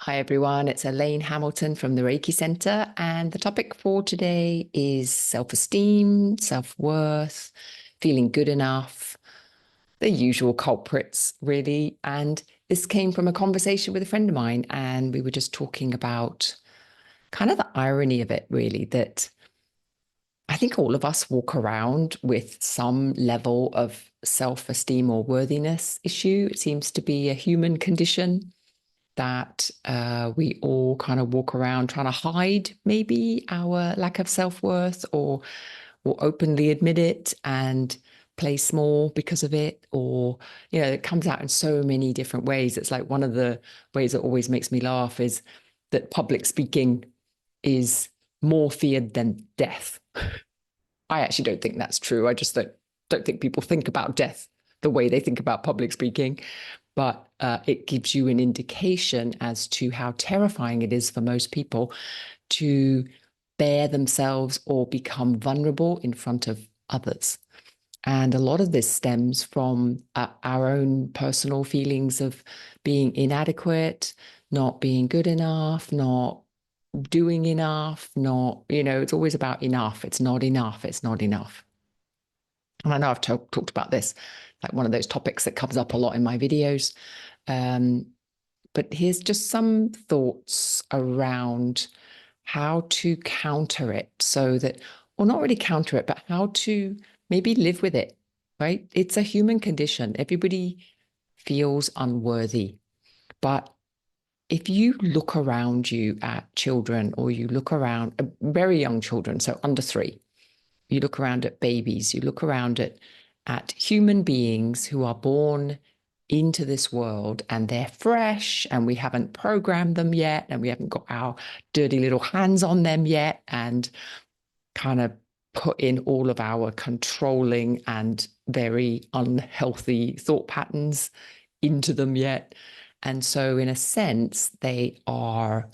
Hi everyone, it's Elaine Hamilton from the Reiki Center, and the topic for today is self-esteem, self-worth, feeling good enough, the usual culprits, really. And this came from a conversation with a friend of mine, and we were just talking about kind of the irony of it, really, that I think all of us walk around with some level of self-esteem or worthiness issue. It seems to be a human condition that we all kind of walk around trying to hide maybe our lack of self-worth or openly admit it and play small because of it, or it comes out in so many different ways. It's like one of the ways that always makes me laugh is that public speaking is more feared than death. I actually don't think that's true. I just don't think people think about death the way they think about public speaking. But it gives you an indication as to how terrifying it is for most people to bare themselves or become vulnerable in front of others. And a lot of this stems from our own personal feelings of being inadequate, not being good enough, not doing enough, not, it's always about enough. It's not enough. It's not enough. And I know I've talked about this, like one of those topics that comes up a lot in my videos. Um, but here's just some thoughts around how to counter it so that, or not really counter it, but how to maybe live with it, right? It's a human condition. Everybody feels unworthy. But if you look around you at children, or you look around very young children, so under 3, you look around at babies, you look around at human beings who are born into this world and they're fresh and we haven't programmed them yet and we haven't got our dirty little hands on them yet and kind of put in all of our controlling and very unhealthy thought patterns into them yet. And so in a sense, they are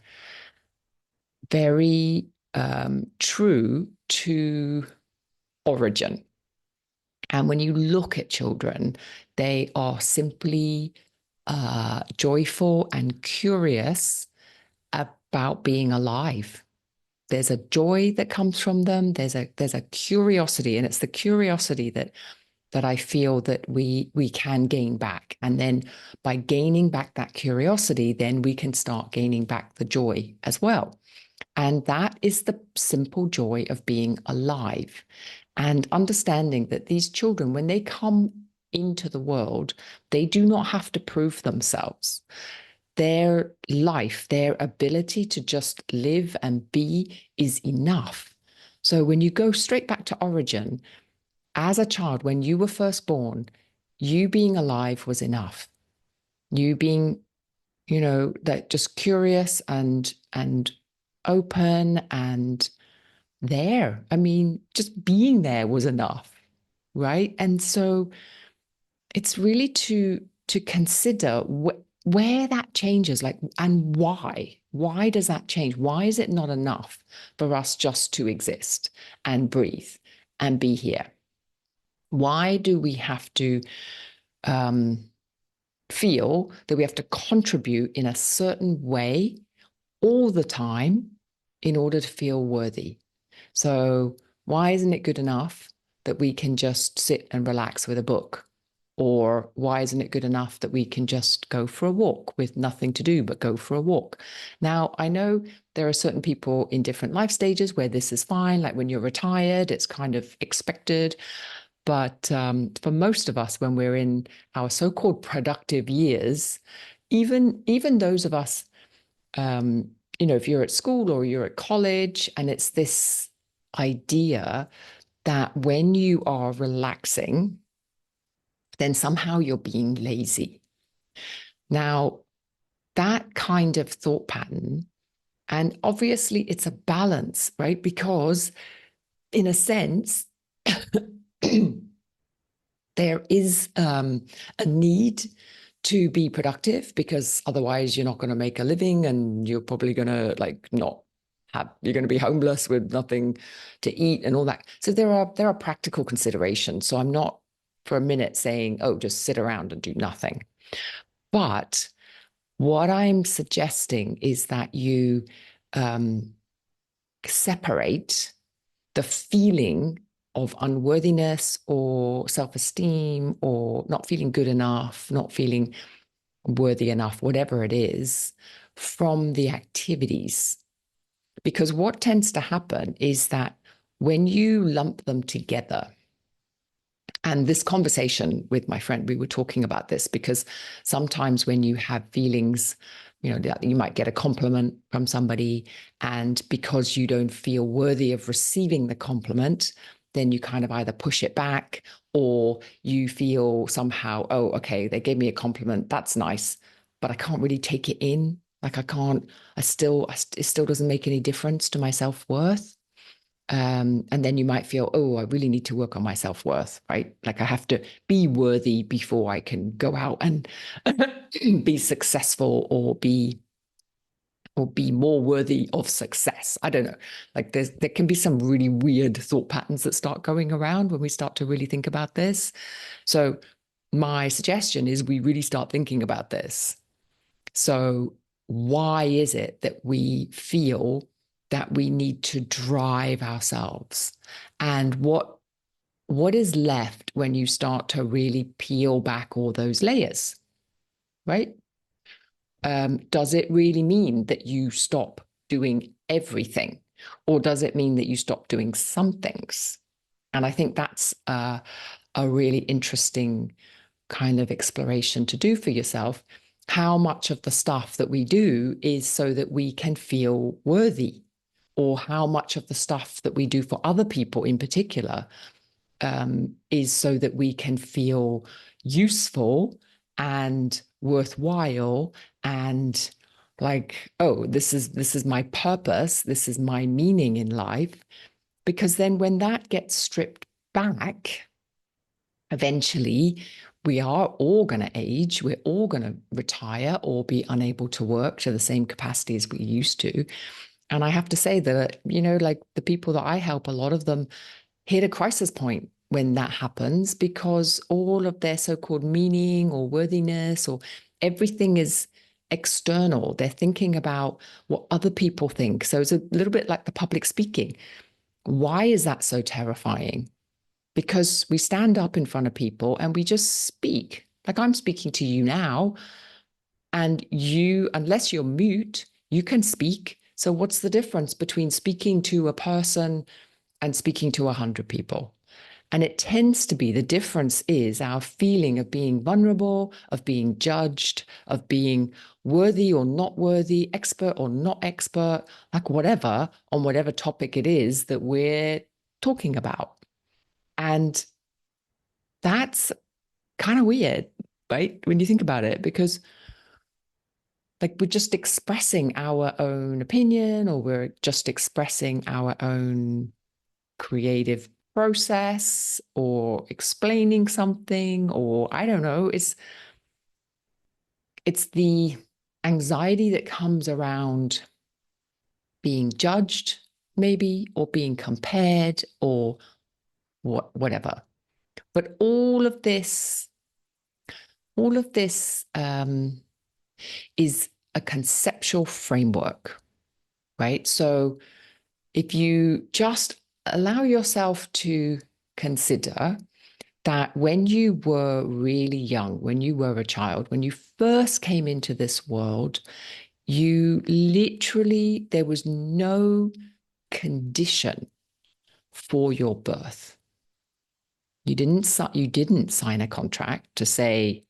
very true to origin. And when you look at children, they are simply joyful and curious about being alive. There's a joy that comes from them. There's a curiosity, and it's the curiosity that I feel that we can gain back. And then by gaining back that curiosity, then we can start gaining back the joy as well. And that is the simple joy of being alive. And understanding that these children, when they come into the world, they do not have to prove themselves. Their life, their ability to just live and be is enough. So when you go straight back to origin, as a child, when you were first born, you being alive was enough. You being, that just curious and open and there. I mean, just being there was enough, right? And so it's really to consider where that changes, like, and why. Why does that change? Why is it not enough for us just to exist and breathe and be here? Why do we have to feel that we have to contribute in a certain way all the time in order to feel worthy? So why isn't it good enough that we can just sit and relax with a book? Or why isn't it good enough that we can just go for a walk with nothing to do but go for a walk? Now, I know there are certain people in different life stages where this is fine. Like when you're retired, it's kind of expected. But for most of us, when we're in our so-called productive years, even those of us, if you're at school or you're at college, and it's this idea that when you are relaxing, then somehow you're being lazy. Now, that kind of thought pattern, and obviously it's a balance, right? Because in a sense, there is a need to be productive, because otherwise you're not going to make a living and you're probably going to you're going to be homeless with nothing to eat and all that. So there are practical considerations. So I'm not for a minute saying, oh, just sit around and do nothing. But What I'm suggesting is that you um, separate the feeling of unworthiness or self-esteem or not feeling good enough, not feeling worthy enough, whatever it is, from the activities. Because what tends to happen is that when you lump them together, and this conversation with my friend, we were talking about this because sometimes when you have feelings, you might get a compliment from somebody, and because you don't feel worthy of receiving the compliment, then you kind of either push it back or you feel somehow, oh, okay, they gave me a compliment. That's nice, but I can't really take it in. Like I can't, it still doesn't make any difference to my self-worth. And then you might feel, oh, I really need to work on my self-worth, right? Like I have to be worthy before I can go out and be successful or be more worthy of success. I don't know. Like there can be some really weird thought patterns that start going around when we start to really think about this. So my suggestion is we really start thinking about this. So why is it that we feel that we need to drive ourselves? And what is left when you start to really peel back all those layers, right? Does it really mean that you stop doing everything? Or does it mean that you stop doing some things? And I think that's a really interesting kind of exploration to do for yourself. How much of the stuff that we do is so that we can feel worthy, or how much of the stuff that we do for other people in particular is so that we can feel useful and worthwhile and like, oh, this is my purpose, this is my meaning in life. Because then when that gets stripped back, eventually we are all going to age, we're all going to retire or be unable to work to the same capacity as we used to. And I have to say that, like the people that I help, a lot of them hit a crisis point when that happens because all of their so-called meaning or worthiness or everything is external. They're thinking about what other people think. So it's a little bit like the public speaking. Why is that so terrifying? Because we stand up in front of people and we just speak. Like I'm speaking to you now, and you, unless you're mute, you can speak. So what's the difference between speaking to a person and speaking to 100 people? And it tends to be the difference is our feeling of being vulnerable, of being judged, of being worthy or not worthy, expert or not expert, like whatever, on whatever topic it is that we're talking about. And that's kind of weird, right? When you think about it, because like we're just expressing our own opinion or we're just expressing our own creative process or explaining something, or I don't know, it's the anxiety that comes around being judged maybe or being compared or whatever. But all of this is a conceptual framework, right? So if you just allow yourself to consider that when you were really young, when you were a child, when you first came into this world, you literally, there was no condition for your birth. You didn't sign a contract to say,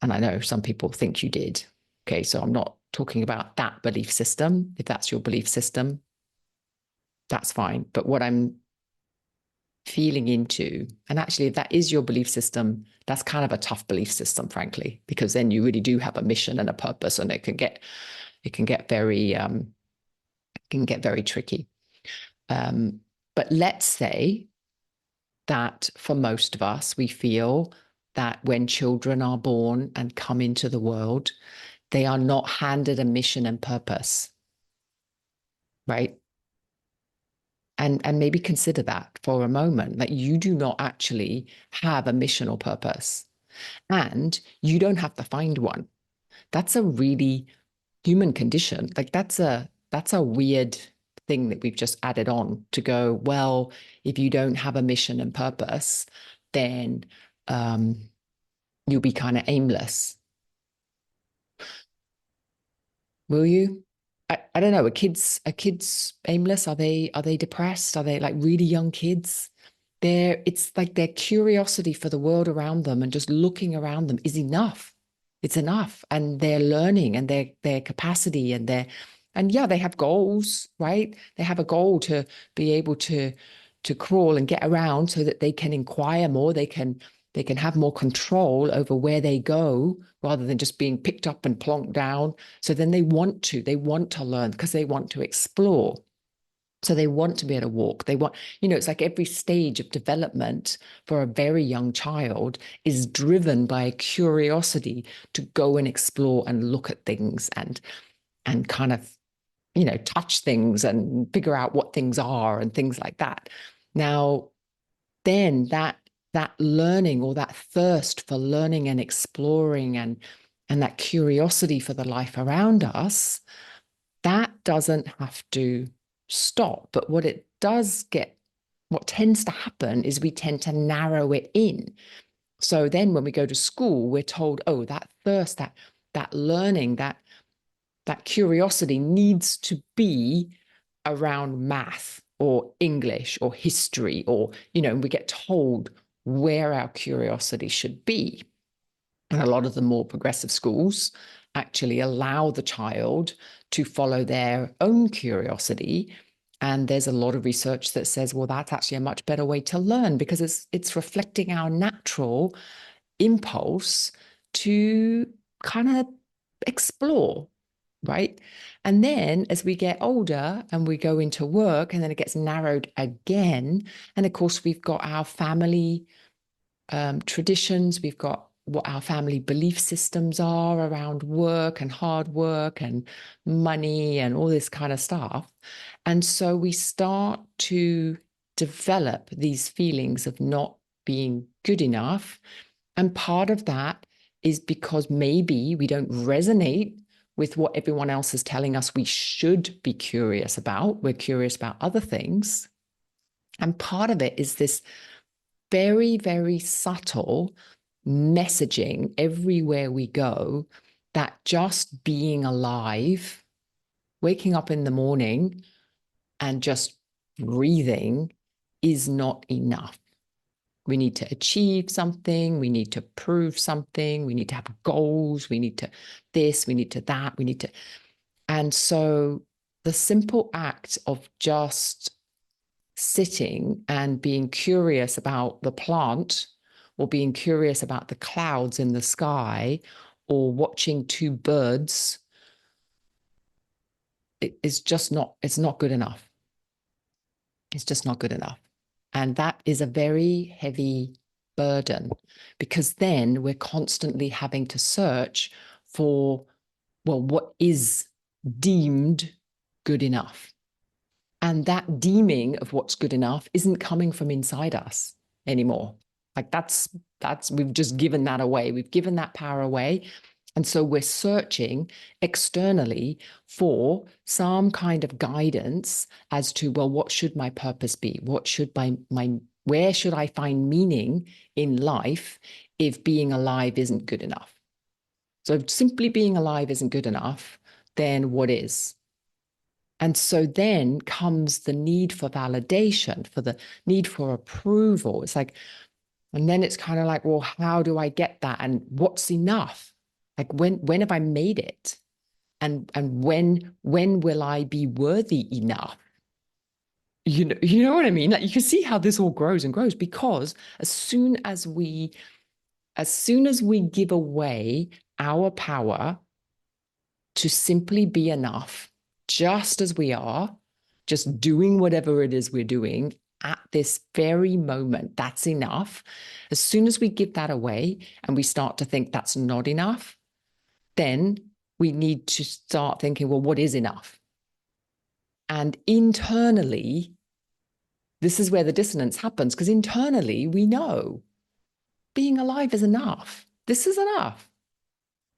and I know some people think you did. Okay, so I'm not talking about that belief system. If that's your belief system, that's fine. But what I'm feeling into, and actually, if that is your belief system, that's kind of a tough belief system, frankly, because then you really do have a mission and a purpose, and it can get very tricky. But let's say that for most of us, we feel that when children are born and come into the world, they are not handed a mission and purpose, right? And maybe consider that for a moment, that you do not actually have a mission or purpose, and you don't have to find one. That's a really human condition. Like that's a weird thing that we've just added on to go, well, if you don't have a mission and purpose, then um, you'll be kind of aimless. Will you? I don't know. Are kids aimless? Are they depressed? Are they like really young kids? It's like their curiosity for the world around them and just looking around them is enough. It's enough. And their learning and their capacity and yeah, they have goals, right? They have a goal to be able to crawl and get around so that they can inquire more, they can have more control over where they go rather than just being picked up and plonked down. So then they want to learn because they want to explore. So they want to be able to walk. They want, it's like every stage of development for a very young child is driven by a curiosity to go and explore and look at things and kind of, touch things and figure out what things are and things like that. Now, then that learning or that thirst for learning and exploring and that curiosity for the life around us, that doesn't have to stop. But what tends to happen is we tend to narrow it in. So then when we go to school, we're told, oh, that thirst, that learning, that curiosity needs to be around math or English or history, or, we get told where our curiosity should be. And a lot of the more progressive schools actually allow the child to follow their own curiosity. And there's a lot of research that says, well, that's actually a much better way to learn because it's reflecting our natural impulse to kind of explore, right? And then as we get older and we go into work, and then it gets narrowed again. And of course, we've got our family traditions, we've got what our family belief systems are around work and hard work and money and all this kind of stuff. And so we start to develop these feelings of not being good enough. And part of that is because maybe we don't resonate with what everyone else is telling us we should be curious about. We're curious about other things. And part of it is this very, very subtle messaging everywhere we go that just being alive, waking up in the morning and just breathing is not enough. We need to achieve something. We need to prove something. We need to have goals. We need to this, we need to that, we need to. And so the simple act of just sitting and being curious about the plant or being curious about the clouds in the sky or watching two birds, it's not good enough. It's just not good enough. And that is a very heavy burden because then we're constantly having to search for, well, what is deemed good enough? And that deeming of what's good enough isn't coming from inside us anymore. Like we've just given that away. We've given that power away. And so we're searching externally for some kind of guidance as to, well, what should my purpose be? What should where should I find meaning in life if being alive isn't good enough? So if simply being alive isn't good enough, then what is? And so then comes the need for validation, for the need for approval. It's like, and then it's kind of like, well, how do I get that? And what's enough? Like when have I made it? And when will I be worthy enough? You know what I mean? Like you can see how this all grows and grows because as soon as we give away our power to simply be enough, just as we are, just doing whatever it is we're doing at this very moment, that's enough. As soon as we give that away and we start to think that's not enough, then we need to start thinking, well, what is enough? And internally, this is where the dissonance happens because internally we know being alive is enough. This is enough.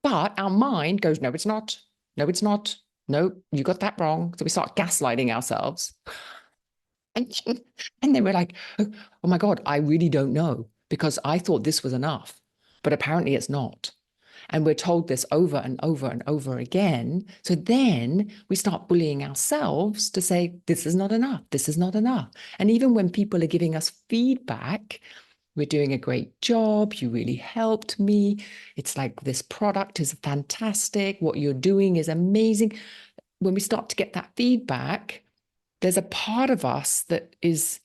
But our mind goes, no, it's not. No, it's not. No, you got that wrong. So we start gaslighting ourselves. And, and then we're like, oh my God, I really don't know because I thought this was enough, but apparently it's not. And we're told this over and over and over again. So then we start bullying ourselves to say, this is not enough. This is not enough. And even when people are giving us feedback, we're doing a great job. You really helped me. It's like this product is fantastic. What you're doing is amazing. When we start to get that feedback, there's a part of us that is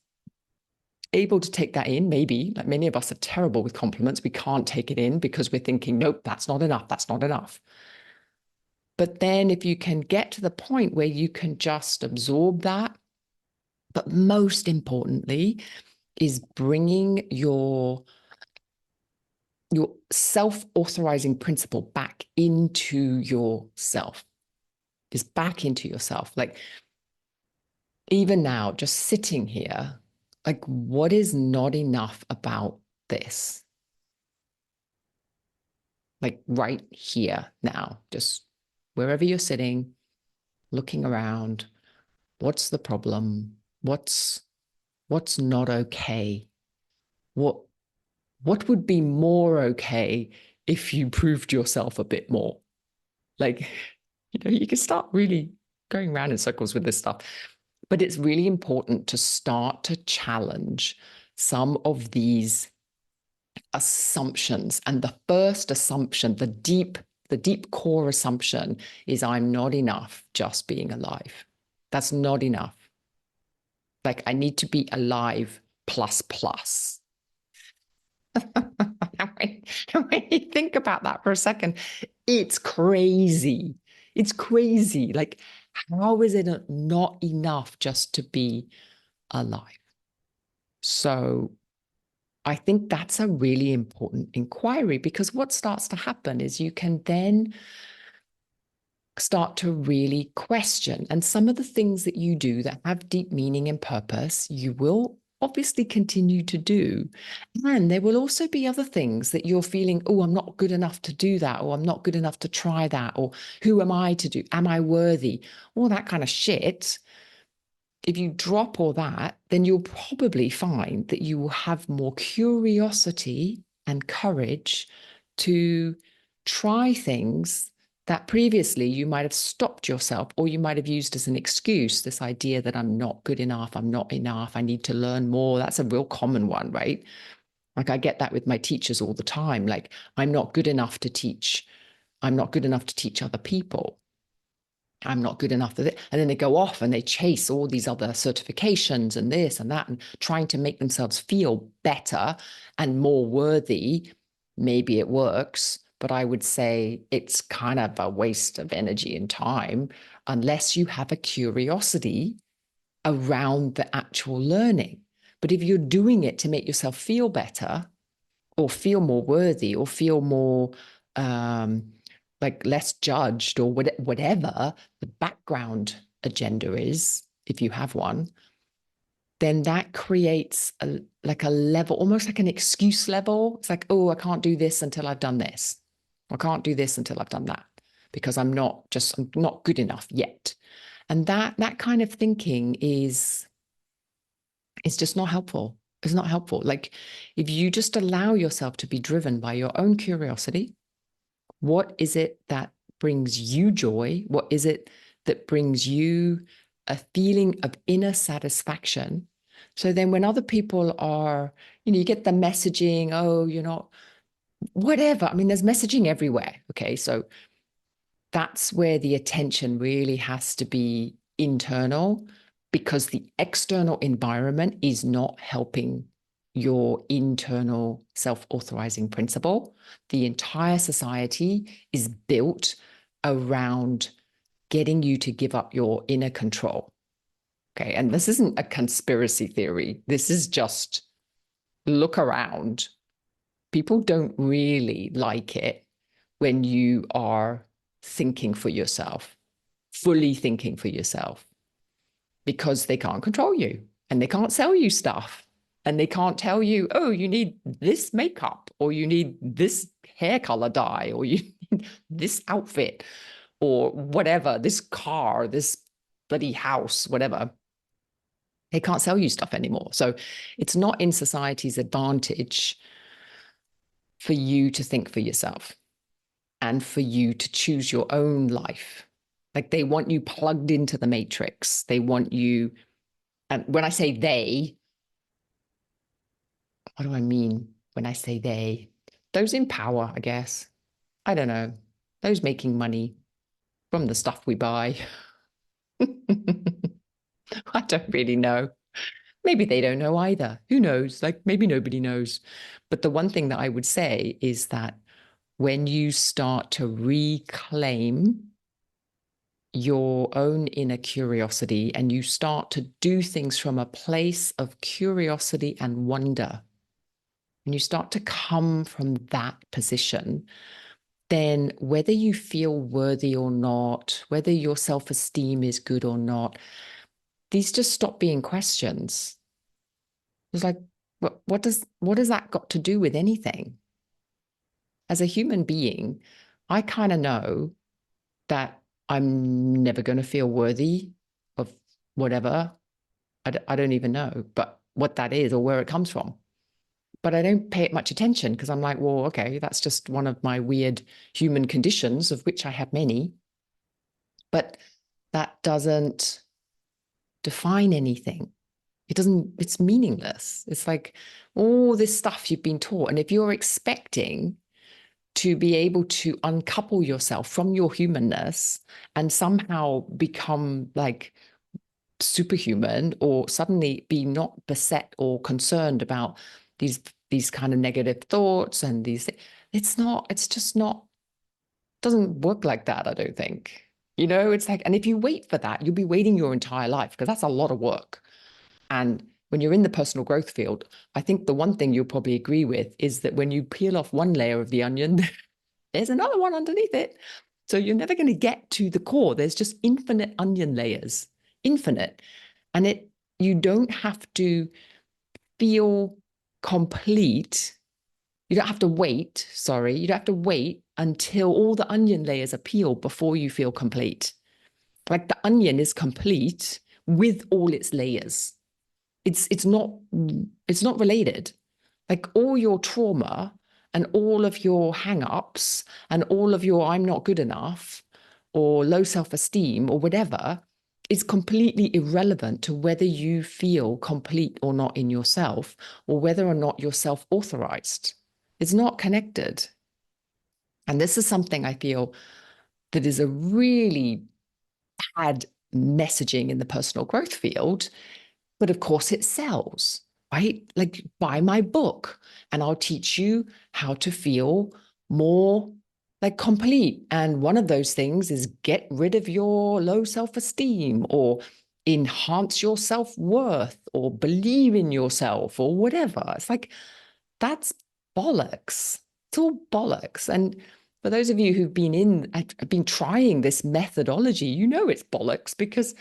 able to take that in, maybe. Like many of us are terrible with compliments. We can't take it in because we're thinking, nope, that's not enough. That's not enough. But then if you can get to the point where you can just absorb that, but most importantly, is bringing your self-authorizing principle back into yourself, is back into yourself. Like even now, just sitting here, like what is not enough about this? Like right here now, just wherever you're sitting, looking around, what's the problem? What's not okay? What would be more okay if you proved yourself a bit more? Like, you can start really going around in circles with this stuff. But it's really important to start to challenge some of these assumptions. And the first assumption, the deep core assumption is I'm not enough just being alive. That's not enough. Like I need to be alive plus plus. When you think about that for a second, it's crazy. It's crazy. Like, how is it not enough just to be alive? So I think that's a really important inquiry, because what starts to happen is you can then start to really question. And some of the things that you do that have deep meaning and purpose, you will obviously continue to do. And there will also be other things that you're feeling, oh, I'm not good enough to do that, or I'm not good enough to try that, or who am I to do? Am I worthy? All that kind of shit. If you drop all that, then you'll probably find that you will have more curiosity and courage to try things that previously you might have stopped yourself, or you might have used as an excuse, this idea that I'm not good enough, I'm not enough, I need to learn more. That's a real common one, right? Like I get that with my teachers all the time. Like, I'm not good enough to teach. I'm not good enough to teach other people. I'm not good enough for it. And then they go off and they chase all these other certifications and this and that, and trying to make themselves feel better and more worthy. Maybe it works, but I would say it's kind of a waste of energy and time unless you have a curiosity around the actual learning. But if you're doing it to make yourself feel better or feel more worthy or feel more like less judged, or whatever the background agenda is, if you have one, then that creates like a level, almost like an excuse level. It's like, oh, I can't do this until I've done this. I can't do this until I've done that, because I'm not good enough yet. And that kind of thinking is just not helpful. It's not helpful. Like, if you just allow yourself to be driven by your own curiosity, what is it that brings you joy? What is it that brings you a feeling of inner satisfaction? So then when other people are, you get the messaging, oh, you're not, whatever. I mean, there's messaging everywhere. Okay. So that's where the attention really has to be internal, because the external environment is not helping your internal self-authorizing principle. The entire society is built around getting you to give up your inner control. Okay. And this isn't a conspiracy theory. This is just look around. People don't really like it when you are thinking for yourself, fully thinking for yourself, because they can't control you and they can't sell you stuff. And they can't tell you, oh, you need this makeup, or you need this hair color dye, or you this outfit or whatever, this car, this bloody house, whatever. They can't sell you stuff anymore. So it's not in society's advantage for you to think for yourself and for you to choose your own life. Like they want you plugged into the matrix. They want you, and when I say they, what do I mean when I say they? Those in power, I guess. I don't know. Those making money from the stuff we buy. I don't really know. Maybe they don't know either. Who knows? Like maybe nobody knows. But the one thing that I would say is that when you start to reclaim your own inner curiosity and you start to do things from a place of curiosity and wonder, and you start to come from that position, then whether you feel worthy or not, whether your self-esteem is good or not, these just stop being questions. It's like, what does that got to do with anything? As a human being, I kind of know that I'm never going to feel worthy of whatever. I don't even know, but what that is or where it comes from. But I don't pay it much attention because I'm like, well, okay, that's just one of my weird human conditions, of which I have many. But that doesn't define anything. It doesn't, it's meaningless. It's like all this stuff you've been taught. And if you're expecting to be able to uncouple yourself from your humanness and somehow become like superhuman or suddenly be not beset or concerned about these kind of negative thoughts and these, it's just not, doesn't work like that, I don't think. You know, it's like, and if you wait for that, you'll be waiting your entire life because that's a lot of work. And when you're in the personal growth field, I think the one thing you'll probably agree with is that when you peel off one layer of the onion, there's another one underneath it. So you're never going to get to the core. There's just infinite onion layers, infinite. And you don't have to feel complete. You don't have to wait, sorry, you don't have to wait until all the onion layers are peeled before you feel complete. Like the onion is complete with all its layers. It's not related. Like all your trauma and all of your hang-ups and all of your I'm not good enough or low self-esteem or whatever is completely irrelevant to whether you feel complete or not in yourself or whether or not you're self-authorized. It's not connected. And this is something I feel that is a really bad messaging in the personal growth field. But of course, it sells, right? Like, buy my book and I'll teach you how to feel more like complete. And one of those things is get rid of your low self-esteem or enhance your self-worth or believe in yourself or whatever. It's like, that's bollocks. It's all bollocks. And for those of you who've been trying this methodology, you know it's bollocks because it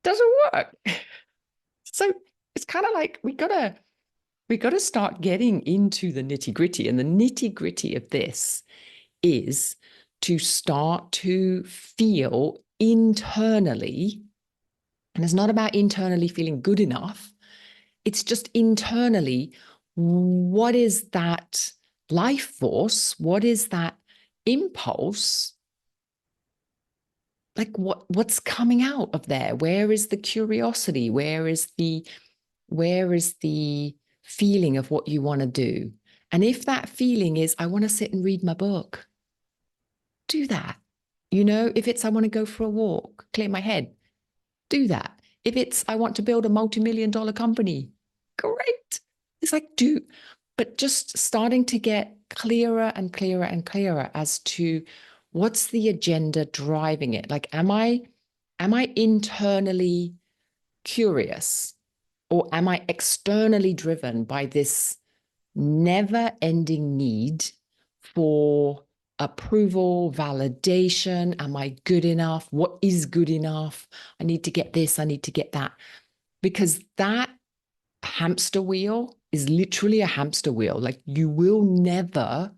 doesn't work. So it's kind of like we gotta start getting into the nitty-gritty. And the nitty-gritty of this is to start to feel internally, and it's not about internally feeling good enough. It's just internally, what is that life force? What is that impulse? Like what's coming out of there? Where is the curiosity? Where is the feeling of what you want to do? And if that feeling is, I want to sit and read my book, do that. You know, if it's, I want to go for a walk, clear my head, do that. If it's, I want to build a multi-million-dollar company, great. It's like, but just starting to get clearer and clearer and clearer as to what's the agenda driving it. Like, am I internally curious? Or am I externally driven by this never-ending need for approval, validation? Am I good enough? What is good enough? I need to get this, I need to get that. Because that hamster wheel is literally a hamster wheel. Like you will never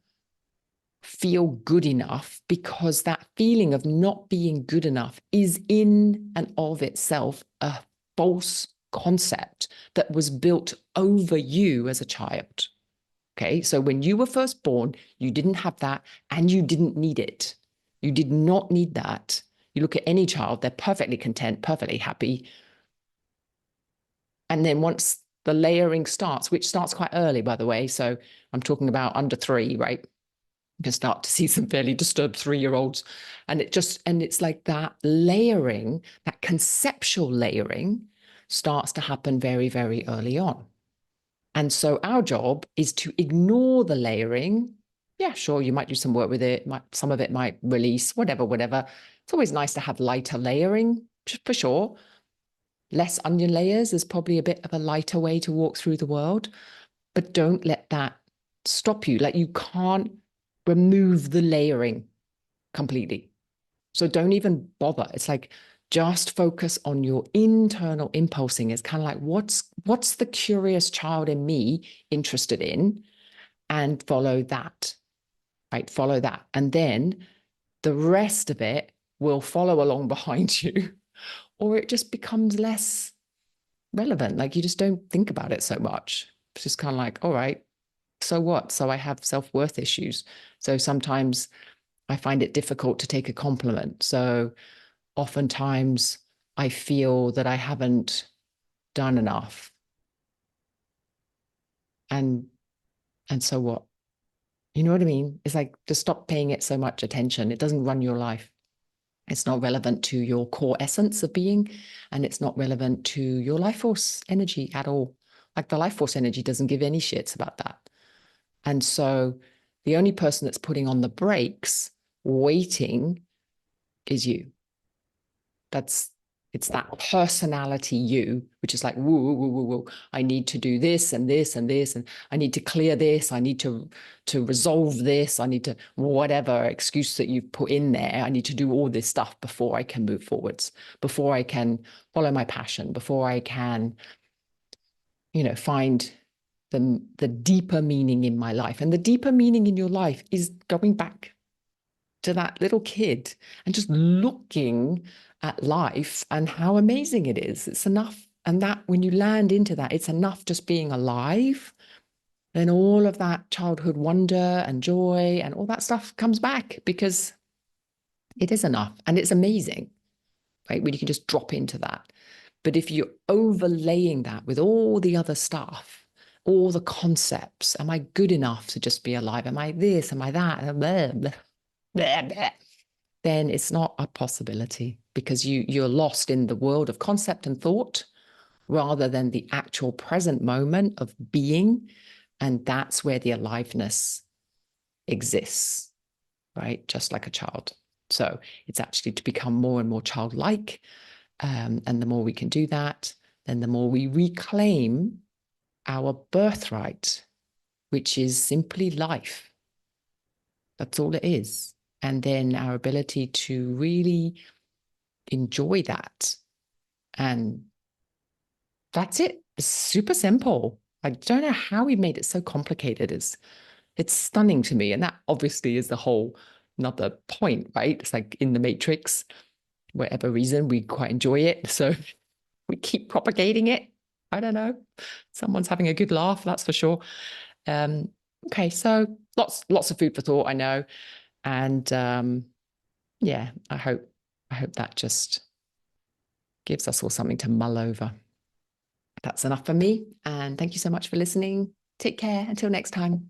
feel good enough, because that feeling of not being good enough is in and of itself a false concept that was built over you as a child. Okay, so when you were first born, you didn't have that and you didn't need it. You did not need that. You look at any child, they're perfectly content, perfectly happy. And then once the layering starts, which starts quite early, by the way, so I'm talking about under 3, right? You can start to see some fairly disturbed 3-year-olds. And it's like that layering, that conceptual layering starts to happen very, very early on. And so our job is to ignore the layering. Yeah, sure, you might do some work with it. Some of it might release, whatever. It's always nice to have lighter layering, for sure. Less onion layers is probably a bit of a lighter way to walk through the world. But don't let that stop you. Like, you can't remove the layering completely. So don't even bother. It's like, just focus on your internal impulsing. It's kind of like, what's the curious child in me interested in, and follow that, right? Follow that. And then the rest of it will follow along behind you, or it just becomes less relevant. Like, you just don't think about it so much. It's just kind of like, all right, so what? So I have self-worth issues. So sometimes I find it difficult to take a compliment. So oftentimes I feel that I haven't done enough. And so what? You know what I mean? It's like, just stop paying it so much attention. It doesn't run your life. It's not relevant to your core essence of being, and it's not relevant to your life force energy at all. Like, the life force energy doesn't give any shits about that. And so the only person that's putting on the brakes, waiting, is you. It's that personality you, which is like, woo, woo, woo, woo. I need to do this and this and this, and I need to clear this. I need to resolve this. I need to, whatever excuse that you put in there, I need to do all this stuff before I can move forwards, before I can follow my passion, before I can, find the deeper meaning in my life. And the deeper meaning in your life is going back to that little kid and just looking at life and how amazing it is. It's enough. And that, when you land into that, it's enough just being alive. Then all of that childhood wonder and joy and all that stuff comes back, because it is enough and it's amazing, right? When you can just drop into that. But if you're overlaying that with all the other stuff, all the concepts, am I good enough to just be alive? Am I this? Am I that? Blah, blah, blah, blah. Then it's not a possibility, because you're lost in the world of concept and thought rather than the actual present moment of being. And that's where the aliveness exists, right? Just like a child. So it's actually to become more and more childlike. And the more we can do that, then the more we reclaim our birthright, which is simply life. That's all it is. And then our ability to really enjoy that. And that's it. It's super simple. I don't know how we made it so complicated. It's stunning to me. And that obviously is the whole another point, right? It's like in the Matrix, whatever reason, we quite enjoy it. So we keep propagating it. I don't know. Someone's having a good laugh, that's for sure. Okay, so lots of food for thought, I know. And yeah, I hope that just gives us all something to mull over. That's enough for me. And thank you so much for listening. Take care. Until next time.